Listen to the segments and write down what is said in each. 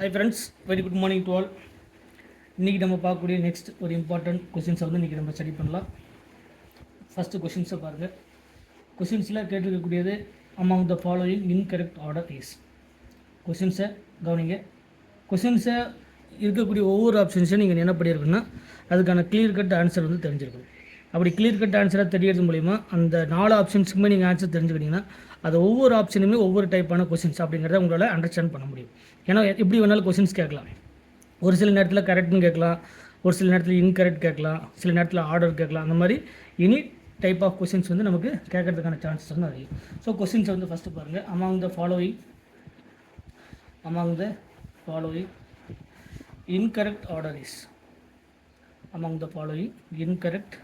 Hi friends, very good morning to all. இன்றைக்கி நம்ம பார்க்கக்கூடிய நெக்ஸ்ட் ஒரு இம்பார்ட்டன்ட் கொஷின்ஸை வந்து இன்றைக்கி நம்ம ஸ்டடி பண்ணலாம். ஃபஸ்ட்டு கொஷின்ஸை பாருங்கள். கொஷின்ஸில் கேட்டிருக்கக்கூடியது among the following incorrect order is. கொஷின்ஸை கவனிங்க. கொஷின்ஸை இருக்கக்கூடிய ஒவ்வொரு ஆப்ஷன்ஸையும் நீங்கள் என்ன பண்ணியிருக்குன்னா அதுக்கான கிளியர் கட் ஆன்சர் வந்து தெரிஞ்சிருக்கணும். அப்படி கிளியர் கட் ஆன்சராக தெரியறது மூலிமா அந்த 4 ஆப்ஷன்ஸுக்குமே நீங்கள் ஆன்சர் தெரிஞ்சுக்கிட்டிங்கன்னா அது ஒவ்வொரு ஆப்ஷனுமே ஒவ்வொரு டைப்பான கொஷின்ஸ் அப்படிங்கிறத உங்களால் அண்டர்ஸ்டாண்ட் பண்ண முடியும். ஏன்னா எப்படி வேணாலும் கொஷின்ஸ் கேட்கலாம். ஒரு சில நேரத்தில் கரெக்ட்னு கேட்கலாம், ஒரு சில நேரத்தில் இன்கரெக்ட் கேட்கலாம், சில நேரத்தில் ஆர்டர் கேட்கலாம். அந்த மாதிரி எனி டைப் ஆஃப் கொஷின்ஸ் வந்து நமக்கு கேட்கறதுக்கான சான்சஸ் வந்து அதிகம். ஸோ கொஷின்ஸை வந்து ஃபஸ்ட்டு பாருங்கள். Among the following incorrect order is. Among the following incorrect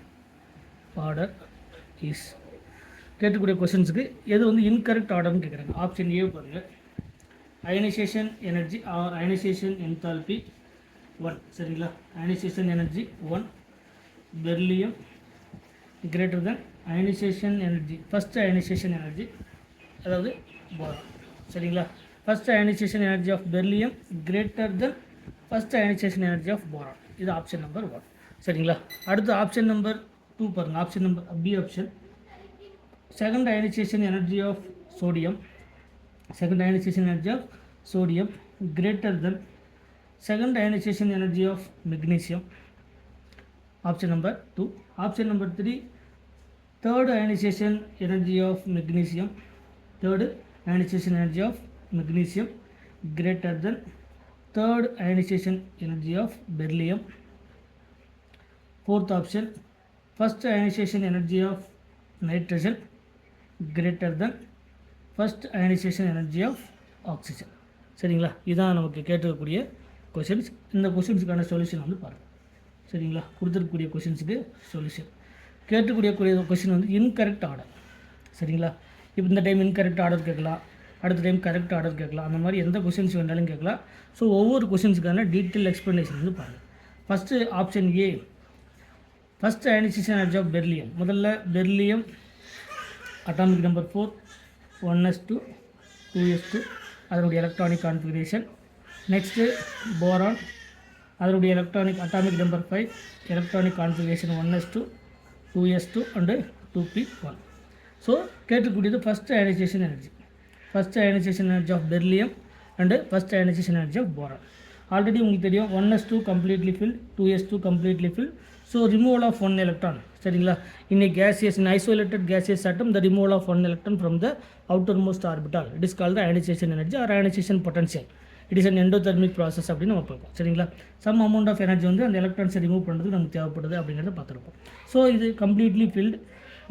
order is கேட்கக்கூடிய கொஷின்ஸுக்கு எது வந்து இன்கரெக்ட் ஆர்டர்னு கேட்குறாங்க. ஆப்ஷன் ஏ பாருங்கள். Ionization energy or ionization enthalpy 1. சரிங்களா? Ionization energy 1, beryllium greater than ionization energy, first ionization energy அதாவது boron. சரிங்களா? First ionization energy of beryllium greater than first ionization energy of boron. இது option number 1. சரிங்களா? அடுத்து option number 2 பாருங்கள். Option number B option. Second ionization energy of sodium, second ionization energy of sodium greater than second ionization energy of magnesium. Option number 2. Option number 3, third ionization energy of magnesium, third ionization energy of magnesium greater than third ionization energy of beryllium. Fourth option, first ionization energy of nitrogen greater than first ionization energy of oxygen. சரிங்களா? இதுதான் நமக்கு கேட்டிருக்கக்கூடிய questions. இந்த கொஷின்ஸுக்கான solution வந்து பாருங்கள். சரிங்களா? கொடுத்துருக்கக்கூடிய கொஷின்ஸுக்கு solution. கேட்கக்கூடிய question வந்து இன்கரெக்ட் ஆர்டர். சரிங்களா? இப்போ இந்த டைம் இன்கரெக்ட் ஆர்டர் கேட்கலாம், அடுத்த டைம் கரெக்ட் ஆர்டர் கேட்கலாம். அந்த மாதிரி எந்த கொஷின்ஸ் வேணாலும் கேட்கலாம். ஸோ ஒவ்வொரு கொஷின்ஸுக்கான டீட்டெயில் எக்ஸ்ப்ளனேஷன் வந்து பாருங்கள். First option A, first ionization energy of beryllium. முதல்ல beryllium atomic number 4, 1s2 2s2 அதனுடைய எலக்ட்ரானிக் கான்ஃபிகரேஷன். நெக்ஸ்ட்டு போரான், அதனுடைய electronic atomic number 5, electronic configuration 1s2 2s2 and 2p1. So கேட்கக்கூடியது first ionization energy, first ionization energy of beryllium and first ionization energy of boron. Already உங்களுக்கு தெரியும் 1s2 completely fill, 2s2 completely fill. So removal of 1 electron. சரிங்களா? in a gaseous, in isolated gaseous atom, the removal of 1 electron from the outermost orbital, it is called the ionization energy or ionization potential. It is an endothermic process அப்படின்னு நம்ம பார்ப்போம். சரிங்களா? Some amount of energy வந்து அந்த எலக்ட்ரான்ஸை remove பண்ணுறதுக்கு நமக்கு தேவைப்படுது அப்படிங்கிறத பார்த்துருப்போம். ஸோ இது கம்ப்ளீட்லி ஃபில்டு.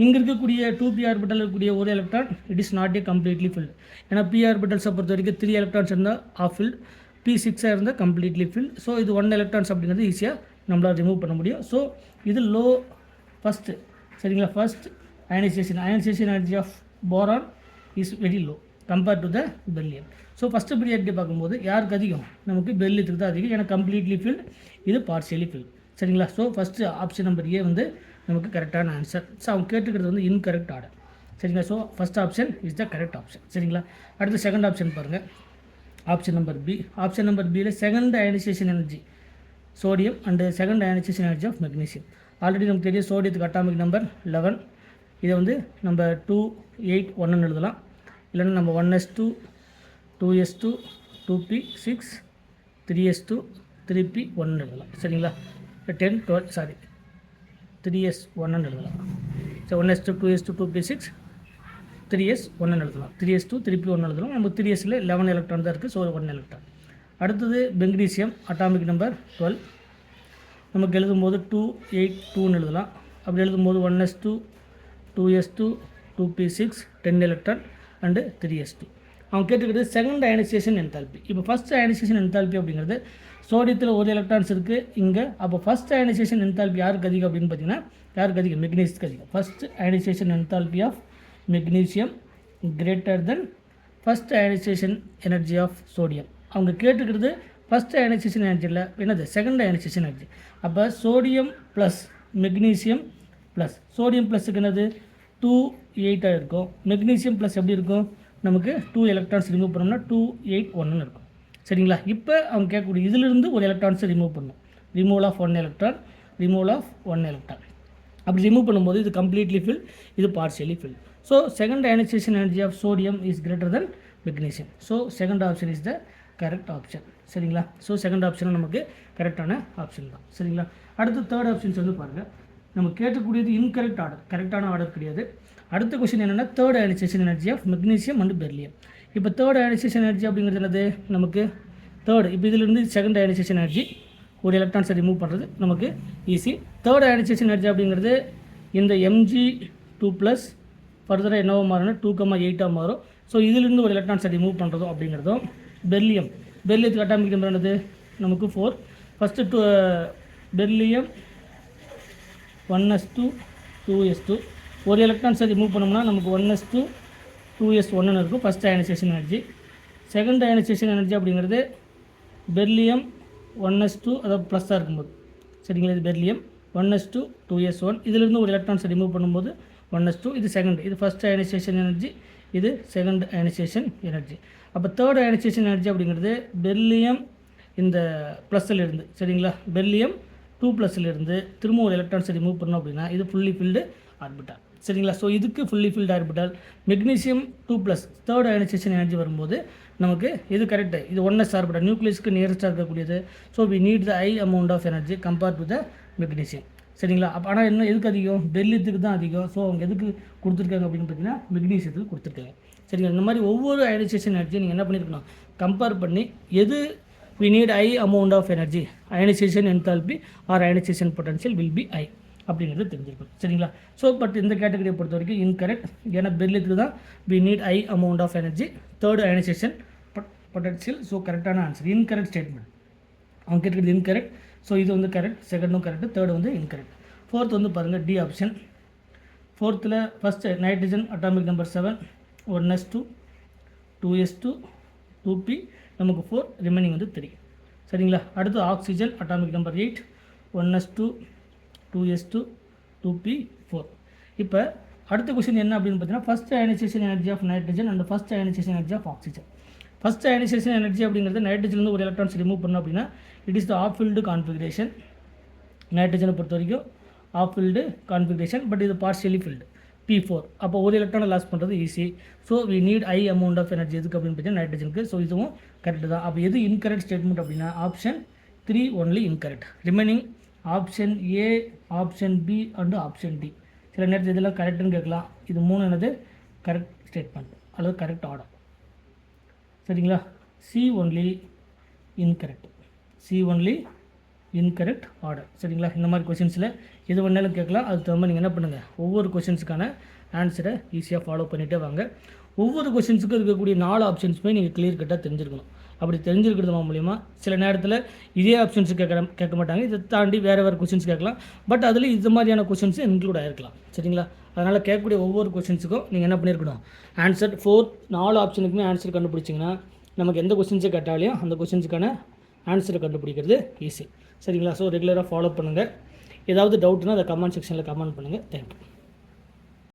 இங்கே இருக்கக்கூடிய 2p ஆர்பிட்டல் இருக்கக்கூடிய ஒரு electron it is not a completely field. ஏன்னா p ஆர்பிட்டல்ஸை பொறுத்த வரைக்கும் 3 எலக்ட்ரான்ஸ் இருந்தால் ஆஃப் ஃபில்டு, p6 இருந்தால் கம்ப்ளீட்லி ஃபில்டு. ஸோ இது 1 எலக்ட்ரான்ஸ் அப்படிங்கிறது ஈஸியாக நம்மளால் ரிமூவ் பண்ண முடியும். ஸோ இது லோ ஃபஸ்ட்டு. சரிங்களா? First ionization energy of boron is very low compared to the beryllium. So first priority பார்க்கும்போது யாருக்கு அதிகம்? நமக்கு பெர்லியத்துக்கு தான் அதிகம். ஏன்னா கம்ப்ளீட்லி ஃபில்டு, இது பார்ஷியலி ஃபில்டு. சரிங்களா? So first option number A வந்து நமக்கு கரெக்டான ஆன்சர். ஸோ அவங்க கேட்டுக்கிறது வந்து இன்கரெக்ட் ஆர்டர். சரிங்களா? So first option is the correct option. சரிங்களா? அடுத்து செகண்ட் ஆப்ஷன் பாருங்கள். Option number B. Option number பியில் second ionization energy sodium and second ionization energy of magnesium. Already நமக்கு தெரியும் சோடியத்துக்கு அட்டாமிக் நம்பர் 11. இதை வந்து நம்ம 281 எழுதலாம். இல்லைன்னா நம்ம 1s2 2s2 2p6 3s2 3p1 எழுதலாம். சரிங்களா? 10 12 சாரி 3s1 எழுதலாம். So 1s2 2s2 2p6 3s1 எழுதலாம். 3s2 3p1 எழுதலாம். நம்ம 3sல 11 எலக்ட்ரான் தான் இருக்குது. So 1 electron. அடுத்தது பெங்னீசியம் அட்டாமிக் நம்பர் 12. நமக்கு எழுதும்போது 282 எழுதலாம். அப்படி எழுதும்போது 1s2 2s2 2p6 10 electron and 3s2. அவங்க கேட்டுக்கிறது செகண்ட் அயனைசேஷன் என்தால்பி. இப்போ ஃபஸ்ட் அயனைசேஷன் என்தால்பி அப்படிங்கிறது சோடியத்தில் ஒரு எலக்ட்ரான்ஸ் இருக்குது இங்கே. அப்போ ஃபஸ்ட் அயனைசேஷன் என்தால்பி யாருக்கு அதிகம் அப்படின்னு பார்த்தீங்கன்னா யாருக்கு அதிகம்? மெக்னீசியத்துக்கு அதிகம். First ionization enthalpy of magnesium greater than first ionization energy of sodium. அவங்க கேட்டுக்கிறது ஃபஸ்ட் அயனைசேஷன் எனர்ஜியில் என்னது? Second ionization energy. அப்போ sodium plus magnesium plus sodium ப்ளஸுக்கு என்னது 2 8 இருக்கும். மெக்னீசியம் ப்ளஸ் எப்படி இருக்கும்? நமக்கு 2 எலக்ட்ரான்ஸ் ரிமூவ் பண்ணோம்னா 2 8 1 இருக்கும். சரிங்களா. இப்போ அவங்க கேட்கக்கூடிய இதிலிருந்து ஒரு எலக்ட்ரான்ஸை ரிமூவ் பண்ணணும். Removal of one electron, removal of one electron. அப்படி ரிமூவ் பண்ணும்போது இது கம்ப்ளீட்லி ஃபில், இது partially fill. So second ionization energy of sodium is greater than magnesium. So second option is the correct option. சரிங்களா. So second option நமக்கு கரெக்டான option தான். சரிங்களா. அடுத்து தேர்ட் ஆப்ஷன்ஸ் வந்து பாருங்கள். நம்ம கேட்கக்கூடியது இன்கரெக்ட் ஆர்டர், கரெக்டான ஆர்டர் கிடையாது. அடுத்த கொஸ்டின் என்னென்னா third ionization energy of magnesium and beryllium. இப்போ தேர்ட் அயனைசேஷன் எனர்ஜி அப்படிங்கிறது என்னது நமக்கு தேர்ட். இப்போ இதிலிருந்து செகண்ட் அயனைசேஷன் எனர்ஜி ஒரு எலக்ட்ரான்ஸை ரிமூவ் பண்ணுறது நமக்கு ஈஸி. தேர்ட் அயனைசேஷன் எனர்ஜி அப்படிங்கிறது இந்த Mg2+ ஃபர்தராக என்னவோ மாறணும் 2,8 மாறும். ஸோ இதிலிருந்து ஒரு எலக்ட்ரான்ஸை ரிமூவ் பண்ணுறதும் அப்படிங்கிறதும் பெர்லியம். பெர்லியத்துக்கு அட்டாமிக் நம்பர் என்னது நமக்கு 4. ஃபஸ்ட்டு பெர்லியம் 1s2 2s2 ஒரு எலக்ட்ரான்ஸை ரிமூவ் பண்ணோம்னா நமக்கு 1s2 2s1 இருக்கும் first ionization energy. Second ionization energy அப்படிங்கிறது பெர்லியம் 1s2 அதாவது ப்ளஸ்ஸாக இருக்கும்போது சரிங்களா. இது பெர்லியம் 1s2 2s1 இதிலிருந்து ஒரு எலக்ட்ரான்ஸை ரிமூவ் பண்ணும்போது 1s2 இது செகண்ட். இது ஃபஸ்ட் அயனைசேஷன் எனர்ஜி, இது செகண்ட் அயனைசேஷன் எனர்ஜி. அப்போ தேர்ட் அயனைசேஷன் எனர்ஜி அப்படிங்கிறது பெர்லியம் இந்த ப்ளஸ்ஸில் இருந்து சரிங்களா. பெர்லியம் 2+ இருந்து திரும்ப ஒரு எலக்ட்ரான்ஸை ரிமூவ் பண்ணோம் அப்படின்னா இது ஃபுல்லி ஃபில்டு ஆர்பிட்டால் சரிங்களா. ஸோ இதுக்கு fully filled orbital magnesium 2+ third ionization energy வரும்போது நமக்கு இது கரெக்டு. இது 1s ஆர்பிட்டால் நியூக்ளியஸ்க்கு நியரஸ்ட்டாக இருக்கக்கூடியது. So we need the high amount of energy compared to the magnesium சரிங்களா. அப்போ ஆனால் என்ன எதுக்கு அதிகம், பெர்லியத்துக்கு தான் அதிகம். ஸோ அவங்க எதுக்கு கொடுத்துருக்காங்க அப்படின்னு பார்த்தீங்கன்னா மெக்னீசியத்துக்கு கொடுத்துருக்காங்க சரிங்களா. இந்த மாதிரி ஒவ்வொரு அயனைசேஷன் எனர்ஜி நீங்கள் என்ன பண்ணியிருக்கணும் கம்பேர் பண்ணி எது we need high amount of energy, ionization enthalpy or ionization potential will be high அப்படிங்கிறது தெரிஞ்சிருக்கும் சரிங்களா. ஸோ பட் இந்த கேட்டகரியை பொறுத்த வரைக்கும் இன்கரெக்ட். ஏன்னா பெர்லியத்துக்கு தான் we need high amount of energy, third ionization potential. So கரெக்டான ஆன்சர் இன்கரெக்ட் ஸ்டேட்மெண்ட். அவங்க கேட்குறது இன்கரெக்ட். ஸோ இது வந்து கரெக்ட், செகண்டும் கரெக்ட், தேர்டு வந்து இன்கரெக்ட். ஃபோர்த் வந்து பாருங்கள் டி ஆப்ஷன். ஃபோர்த்தில் first nitrogen atomic number 7 1s2 2s2 2p நமக்கு 4 ரிமைனிங் வந்து 3 சரிங்களா. அடுத்து oxygen atomic number 8 1s2 2s2 2p 4. இப்போ அடுத்த கொஸ்டின் என்ன அப்படின்னு பார்த்தீங்கன்னா first ionization energy of nitrogen and first ionization energy of oxygen. First ionization energy அப்படிங்கிறது நைட்ரஜன்லேருந்து ஒரு எலக்ட்ரான்ஸ் ரிமூவ் பண்ணோம் அப்படின்னா it is the half filled configuration. நைட்ரஜனை பொறுத்த வரைக்கும் ஆஃப் ஃபில்டு கான்ஃபிகரேஷன், பட் இது பார்ஷியலி ஃபில்டு P4. அப்போ ஒரு எலக்ட்ரானை லாஸ் பண்ணுறது easy. So we need high amount of energy எதுக்கு அப்படின்னு பார்த்தீங்கன்னா நைட்ரஜனுக்கு. ஸோ இதுவும் கரெக்டு தான். அப்போ எது இன்கரெக்ட் ஸ்டேட்மெண்ட் அப்படின்னா option 3 only incorrect. Remaining option A, option B and option D. சில நேரத்தில் இதெல்லாம் கரெக்டுன்னு கேட்கலாம். இது 3 என்னது கரெக்ட் ஸ்டேட்மெண்ட் அல்லது கரெக்ட் ஆர்டர் சரிங்களா. C only incorrect, C only incorrect order சரிங்களா. இந்த மாதிரி கொஷின்ஸில் எது வேணாலும் கேட்கலாம். அதுக்கு தகுந்த நீங்கள் என்ன பண்ணுங்கள் ஒவ்வொரு கொஷின்ஸுக்கான ஆன்சரை ஈஸியாக ஃபாலோ பண்ணிகிட்டே வாங்க. ஒவ்வொரு கொஷின்ஸுக்கும் இருக்கக்கூடிய 4 ஆப்ஷன்ஸுமே நீங்கள் கிளியர் கட்டாக தெரிஞ்சிருக்கணும். அப்படி தெரிஞ்சிருக்கிறது மூலிமா சில நேரத்தில் இதே ஆப்ஷன்ஸ் கேட்க மாட்டாங்க, இதை தாண்டி வேறு கொஷின்ஸ் கேட்கலாம். பட் அதில் இது மாதிரியான கொஷின்ஸ் இன்க்ளூட் ஆகிருக்கலாம் சரிங்களா. அதனால் கேட்கக்கூடிய ஒவ்வொரு கொஷின்ஸுக்கும் நீங்கள் என்ன பண்ணியிருக்கணும் ஆன்சர் 4 ஆப்ஷனுக்குமே ஆன்சர் கண்டுபிடிச்சிங்கன்னா நமக்கு எந்த கொஷின்ஸை கேட்டாலையும் அந்த கொஷின்ஸுக்கான ஆன்சரை கண்டுபிடிக்கிறது ஈஸி சரிங்களா. ஸோ ரெகுலராக ஃபாலோ பண்ணுங்கள். ஏதாவது டவுட்னா அதை கமெண்ட் செக்ஷனில் கமெண்ட் பண்ணுங்கள். தேங்க்யூ.